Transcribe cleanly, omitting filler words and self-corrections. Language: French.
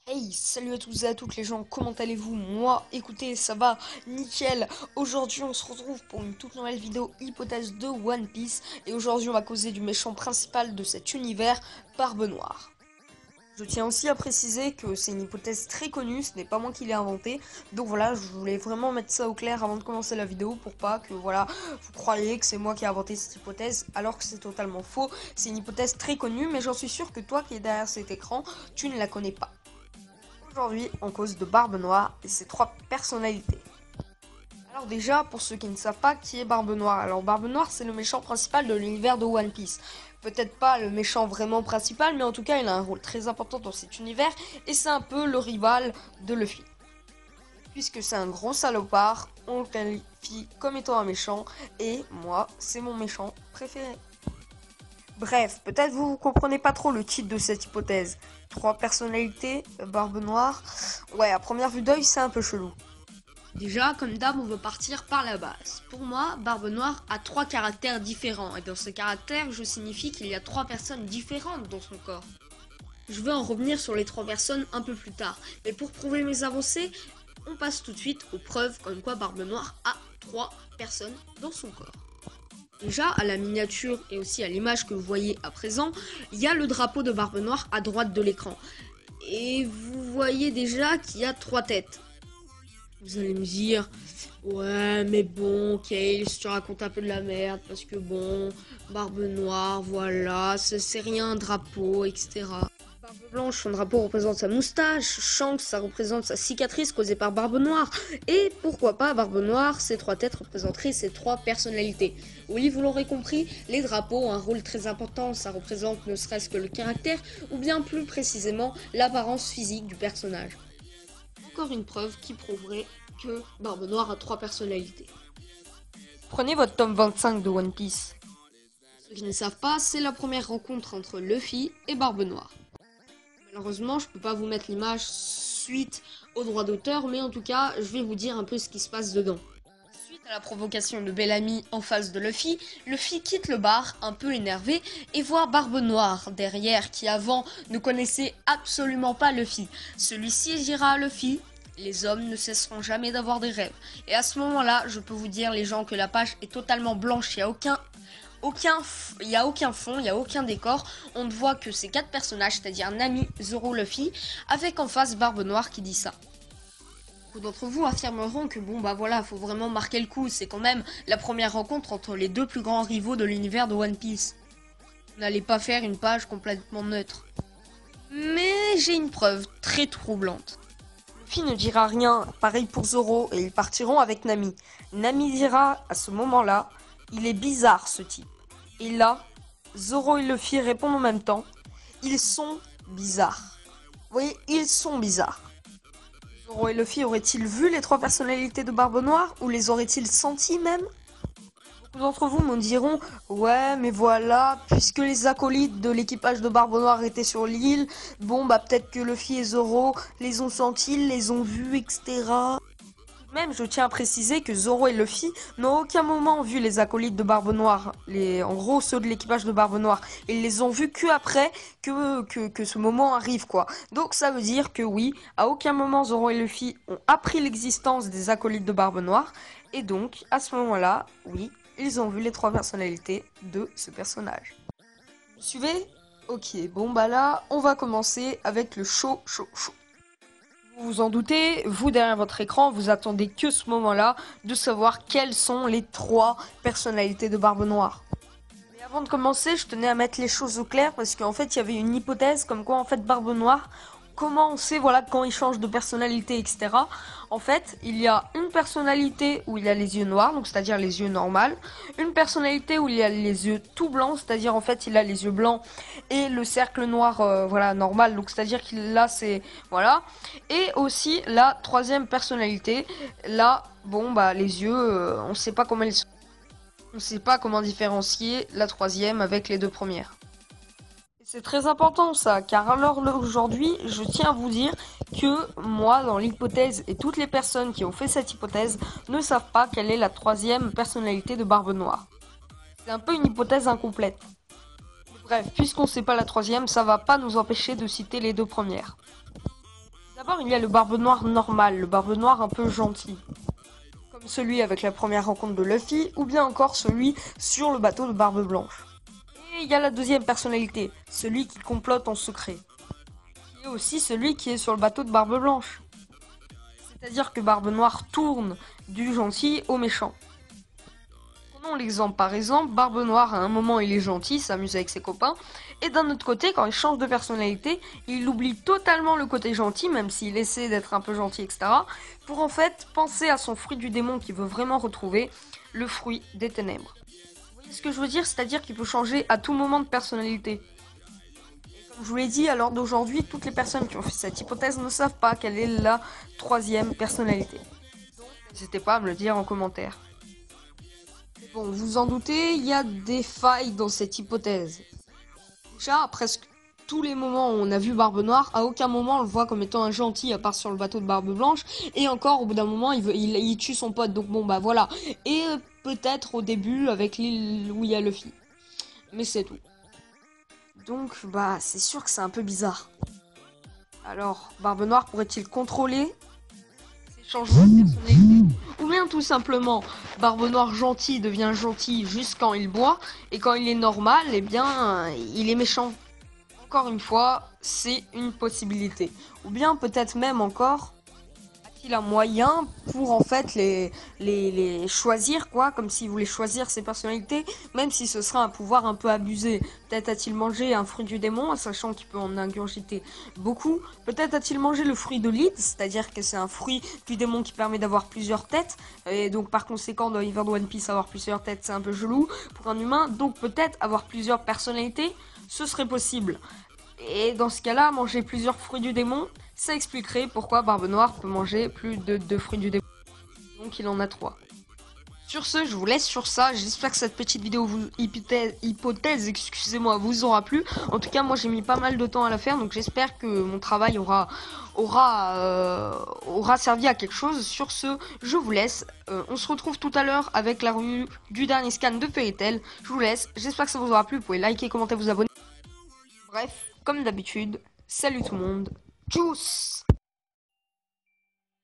Hey, salut à tous et à toutes les gens, comment allez-vous? Moi, écoutez, ça va, nickel. Aujourd'hui, on se retrouve pour une toute nouvelle vidéo hypothèse de One Piece. Et aujourd'hui, on va causer du méchant principal de cet univers, Barbe Noire. Je tiens aussi à préciser que c'est une hypothèse très connue, ce n'est pas moi qui l'ai inventée. Donc voilà, je voulais vraiment mettre ça au clair avant de commencer la vidéo pour pas que voilà, vous croyez que c'est moi qui ai inventé cette hypothèse alors que c'est totalement faux. C'est une hypothèse très connue, mais j'en suis sûr que toi qui es derrière cet écran, tu ne la connais pas. Aujourd'hui, on cause de Barbe Noire et ses trois personnalités. Alors déjà, pour ceux qui ne savent pas qui est Barbe Noire, alors Barbe Noire c'est le méchant principal de l'univers de One Piece. Peut-être pas le méchant vraiment principal, mais en tout cas il a un rôle très important dans cet univers et c'est un peu le rival de Luffy. Puisque c'est un gros salopard, on le qualifie comme étant un méchant et moi c'est mon méchant préféré. Bref, peut-être vous comprenez pas trop le titre de cette hypothèse. Trois personnalités, Barbe Noire. Ouais, à première vue d'œil, c'est un peu chelou. Déjà, comme d'hab, on veut partir par la base. Pour moi, Barbe Noire a trois caractères différents. Et dans ce caractère, je signifie qu'il y a trois personnes différentes dans son corps. Je vais en revenir sur les trois personnes un peu plus tard. Mais pour prouver mes avancées, on passe tout de suite aux preuves comme quoi Barbe Noire a trois personnes dans son corps. Déjà, à la miniature et aussi à l'image que vous voyez à présent, il y a le drapeau de Barbe Noire à droite de l'écran. Et vous voyez déjà qu'il y a trois têtes. Vous allez me dire, ouais mais bon, Kale, tu racontes un peu de la merde, parce que bon, Barbe Noire, voilà, c'est rien un drapeau, etc. Barbe Blanche, son drapeau représente sa moustache, Shanks, ça représente sa cicatrice causée par Barbe Noire, et pourquoi pas Barbe Noire, ces trois têtes représenteraient ses trois personnalités. Oui, vous l'aurez compris, les drapeaux ont un rôle très important, ça représente ne serait-ce que le caractère, ou bien plus précisément l'apparence physique du personnage. Encore une preuve qui prouverait que Barbe Noire a trois personnalités. Prenez votre tome 25 de One Piece. Ceux qui ne savent pas, c'est la première rencontre entre Luffy et Barbe Noire. Malheureusement, je peux pas vous mettre l'image suite au droit d'auteur, mais en tout cas, je vais vous dire un peu ce qui se passe dedans. Suite à la provocation de Bellamy en face de Luffy, Luffy quitte le bar, un peu énervé, et voit Barbe Noire derrière, qui avant ne connaissait absolument pas Luffy. Celui-ci dira à Luffy: les hommes ne cesseront jamais d'avoir des rêves. Et à ce moment-là, je peux vous dire, les gens, que la page est totalement blanche, il n'y a aucun fond, il n'y a aucun décor. On ne voit que ces quatre personnages, c'est-à-dire Nami, Zoro, Luffy, avec en face Barbe Noire qui dit ça. Beaucoup d'entre vous affirmeront que bon bah voilà, faut vraiment marquer le coup, c'est quand même la première rencontre entre les deux plus grands rivaux de l'univers de One Piece. Vous n'allez pas faire une page complètement neutre. Mais j'ai une preuve très troublante. Luffy ne dira rien, pareil pour Zoro, et ils partiront avec Nami. Nami dira à ce moment-là: il est bizarre ce type. Et là, Zoro et Luffy répondent en même temps: ils sont bizarres. Vous voyez, ils sont bizarres. Zoro et Luffy auraient-ils vu les trois personnalités de Barbe Noire, ou les auraient-ils senties même? Beaucoup d'entre vous me diront: ouais mais voilà, puisque les acolytes de l'équipage de Barbe Noire étaient sur l'île, bon bah peut-être que Luffy et Zoro les ont sentis, les ont vus, etc. Même, je tiens à préciser que Zoro et Luffy n'ont aucun moment vu les acolytes de Barbe Noire, en gros ceux de l'équipage de Barbe Noire. Ils les ont vus que après que ce moment arrive, quoi. Donc ça veut dire que oui, à aucun moment Zoro et Luffy ont appris l'existence des acolytes de Barbe Noire, et donc à ce moment-là, oui, ils ont vu les trois personnalités de ce personnage. Vous suivez? Ok, bon bah là, on va commencer avec le chaud. Vous vous en doutez, vous derrière votre écran, vous attendez que ce moment-là de savoir quelles sont les trois personnalités de Barbe Noire. Mais avant de commencer, je tenais à mettre les choses au clair parce qu'en fait, il y avait une hypothèse comme quoi en fait Barbe Noire, comment on sait voilà quand il change de personnalité, etc. En fait, il y a une personnalité où il a les yeux noirs, donc c'est-à-dire les yeux normaux, une personnalité où il a les yeux tout blancs, c'est-à-dire en fait il a les yeux blancs et le cercle noir, voilà, normal, donc c'est-à-dire qu'il là c'est voilà, et aussi la troisième personnalité, là bon bah les yeux, on sait pas comment ils sont. On sait pas comment différencier la troisième avec les deux premières. C'est très important ça, car alors aujourd'hui, je tiens à vous dire que moi, dans l'hypothèse, et toutes les personnes qui ont fait cette hypothèse ne savent pas quelle est la troisième personnalité de Barbe Noire. C'est un peu une hypothèse incomplète. Bref, puisqu'on ne sait pas la troisième, ça va pas nous empêcher de citer les deux premières. D'abord, il y a le Barbe Noire normal, le Barbe Noire un peu gentil. Comme celui avec la première rencontre de Luffy, ou bien encore celui sur le bateau de Barbe Blanche. Et il y a la deuxième personnalité, celui qui complote en secret. Qui est aussi celui qui est sur le bateau de Barbe Blanche. C'est-à-dire que Barbe Noire tourne du gentil au méchant. Prenons l'exemple par exemple, Barbe Noire à un moment il est gentil, s'amuse avec ses copains, et d'un autre côté quand il change de personnalité, il oublie totalement le côté gentil, même s'il essaie d'être un peu gentil, etc. Pour en fait penser à son fruit du démon qu'il veut vraiment retrouver, le fruit des ténèbres. Vous voyez ce que je veux dire? C'est-à-dire qu'il peut changer à tout moment de personnalité. Comme je vous l'ai dit, à l'heure d'aujourd'hui, toutes les personnes qui ont fait cette hypothèse ne savent pas quelle est la troisième personnalité. Donc n'hésitez pas à me le dire en commentaire. Bon, vous en doutez, il y a des failles dans cette hypothèse. Déjà, à presque tous les moments où on a vu Barbe Noire, à aucun moment on le voit comme étant un gentil, à part sur le bateau de Barbe Blanche. Et encore, au bout d'un moment, il tue son pote, donc bon, bah voilà. Et peut-être au début, avec l'île où il y a Luffy. Mais c'est tout. Donc, bah, c'est sûr que c'est un peu bizarre. Alors, Barbe Noire pourrait-il contrôler ces changements de personnalité? Ou bien tout simplement, Barbe Noire gentil devient gentil juste quand il boit, et quand il est normal, eh bien, il est méchant. Encore une fois, c'est une possibilité. Ou bien peut-être même encore, a-t-il un moyen pour en fait les choisir, quoi, comme s'il voulait choisir ses personnalités, même si ce serait un pouvoir un peu abusé. Peut-être a-t-il mangé un fruit du démon, sachant qu'il peut en ingurgiter beaucoup. Peut-être a-t-il mangé le fruit de Leeds, c'est-à-dire que c'est un fruit du démon qui permet d'avoir plusieurs têtes. Et donc par conséquent, dans l'univers de One Piece, avoir plusieurs têtes, c'est un peu gelou pour un humain. Donc peut-être avoir plusieurs personnalités, ce serait possible. Et dans ce cas-là, manger plusieurs fruits du démon, ça expliquerait pourquoi Barbe Noire peut manger plus de 2 fruits du démon. Donc il en a 3. Sur ce, je vous laisse sur ça. J'espère que cette petite vidéo hypothèse, excusez-moi, vous aura plu. En tout cas, moi j'ai mis pas mal de temps à la faire, donc j'espère que mon travail aura servi à quelque chose. Sur ce, je vous laisse. On se retrouve tout à l'heure avec la revue du dernier scan de Fairy Tail. Je vous laisse. J'espère que ça vous aura plu. Vous pouvez liker, commenter, vous abonner. Bref, comme d'habitude, salut tout le monde. Tchuss!